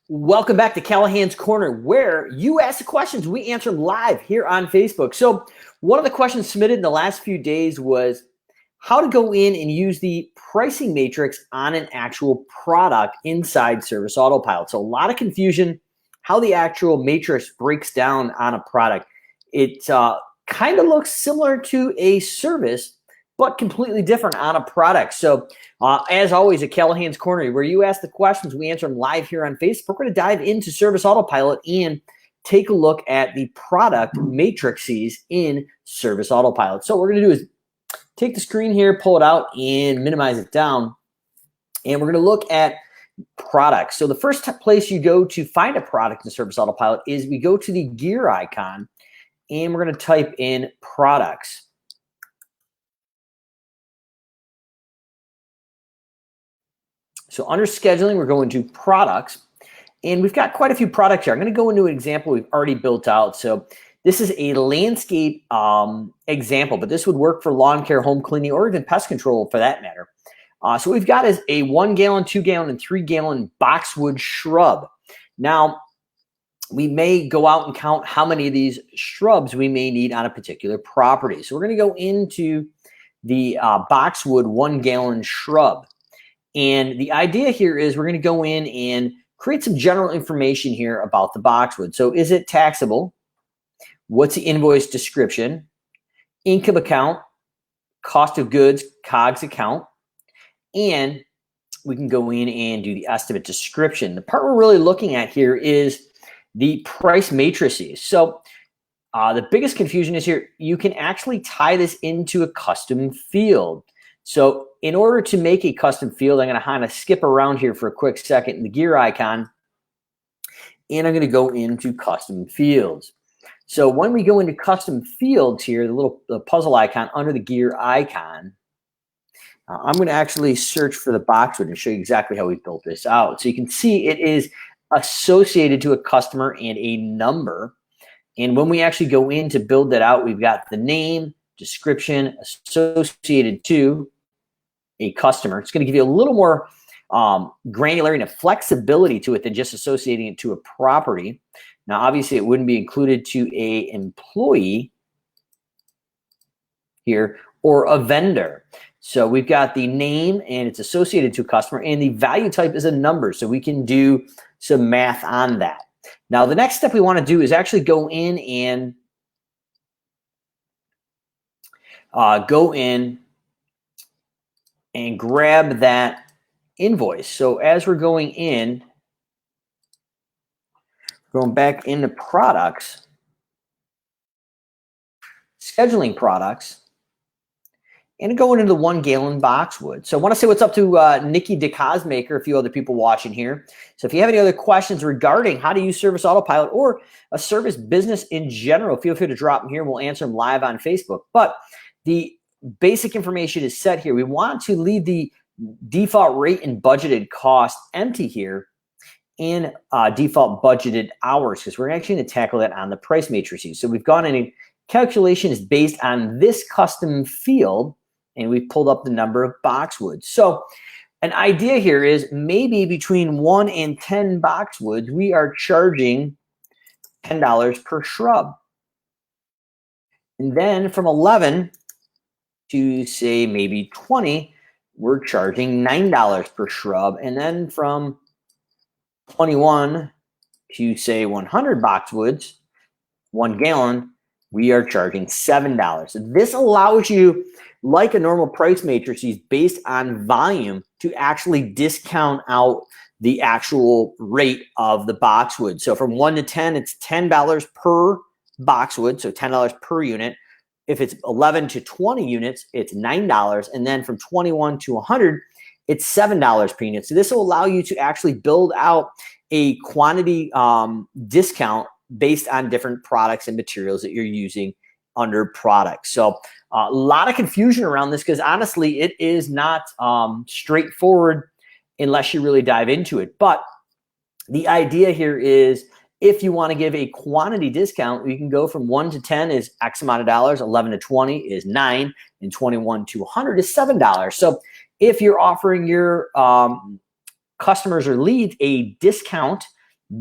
Welcome back to Callahan's Corner, where you ask the questions, we answer them live here on Facebook. So one of the questions submitted in the last few days was how to go in and use the pricing matrix on an actual product inside Service Autopilot. So a lot of confusion, how the actual matrix breaks down on a product. It kind of looks similar to a service, but completely different on a product. So as always at Callahan's Corner, where you ask the questions, we answer them live here on Facebook. We're going to dive into Service Autopilot and take a look at the product matrices in Service Autopilot. So what we're going to do is take the screen here, pull it out, and minimize it down. And we're going to look at products. So the first place you go to find a product in Service Autopilot is we go to the gear icon, and we're going to type in products. So under scheduling, we're going to products, and we've got quite a few products here. I'm going to go into an example we've already built out. So this is a landscape example, but this would work for lawn care, home cleaning, or even pest control for that matter. So what we've got is a 1 gallon, 2 gallon, and 3 gallon boxwood shrub. Now, we may go out and count how many of these shrubs we may need on a particular property. So we're going to go into the boxwood 1 gallon shrub. And the idea here is we're going to go in and create some general information here about the boxwood. So is it taxable? What's the invoice description? Income account, cost of goods, COGS account. And we can go in and do the estimate description. The part we're really looking at here is the price matrices. So the biggest confusion is here, you can actually tie this into a custom field. So in order to make a custom field, I'm going to kind of skip around here for a quick second in the gear icon, and I'm going to go into custom fields. So when we go into custom fields here, the puzzle icon under the gear icon, I'm going to actually search for the boxwood and show you exactly how we built this out. So you can see it is associated to a customer and a number. And when we actually go in to build that out, we've got the name, description associated to a customer. It's going to give you a little more granularity and flexibility to it than just associating it to a property. Now, obviously, it wouldn't be included to a employee here or a vendor. So we've got the name and it's associated to a customer, and the value type is a number. So we can do some math on that. Now, the next step we want to do is actually go in and grab that invoice. So as we're going back into products, scheduling products, and going into the 1 gallon boxwood. So I want to say what's up to Nikki DeCosmaker, a few other people watching here. So if you have any other questions regarding how to use Service Autopilot or a service business in general, feel free to drop them here and we'll answer them live on Facebook. But the basic information is set here. We want to leave the default rate and budgeted cost empty here in default budgeted hours, because we're actually going to tackle that on the price matrices. So we've gone in and calculation is based on this custom field, and we've pulled up the number of boxwoods. So an idea here is maybe between 1 and 10 boxwoods, we are charging $10 per shrub. And then from 11 to say maybe 20, we're charging $9 per shrub. And then from 21 to say 100 boxwoods, 1 gallon, we are charging $7. This allows you, like a normal price matrix based on volume, to actually discount out the actual rate of the boxwood. So from 1 to 10, it's $10 per boxwood, so $10 per unit. If it's 11 to 20 units, it's $9. And then from 21 to 100, it's $7 per unit. So this will allow you to actually build out a quantity discount based on different products and materials that you're using under products. So a lot of confusion around this, because honestly, it is not straightforward unless you really dive into it. But the idea here is, if you want to give a quantity discount, you can go from 1 to 10 is X amount of dollars, 11 to 20 is 9, and 21 to 100 is $7. So if you're offering your customers or leads a discount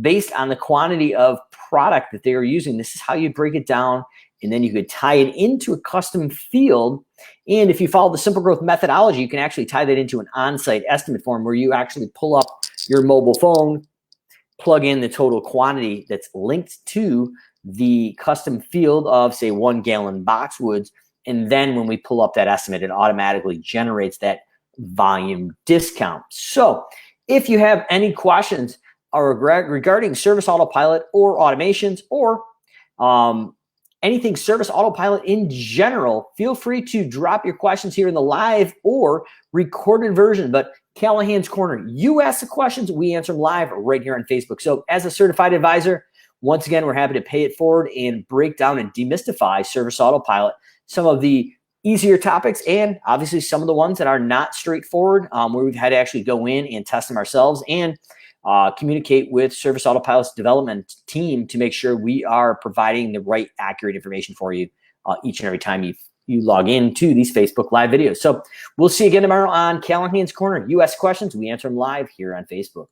based on the quantity of product that they are using. This is how you break it down, and then you could tie it into a custom field. And if you follow the Simple Growth methodology, you can actually tie that into an on-site estimate form where you actually pull up your mobile phone, plug in the total quantity that's linked to the custom field of, say, 1 gallon boxwoods. And then when we pull up that estimate, it automatically generates that volume discount. So if you have any questions regarding Service Autopilot or automations or anything Service Autopilot in general, feel free to drop your questions here in the live or recorded version. But Callahan's Corner, you ask the questions, we answer them live right here on Facebook. So as a certified advisor, once again, we're happy to pay it forward and break down and demystify Service Autopilot, some of the easier topics and obviously some of the ones that are not straightforward, where we've had to actually go in and test them ourselves and communicate with Service Autopilot's development team to make sure we are providing the right, accurate information for you each and every time you log into these Facebook Live videos. So we'll see you again tomorrow on Callahan's Corner. You ask questions, we answer them live here on Facebook.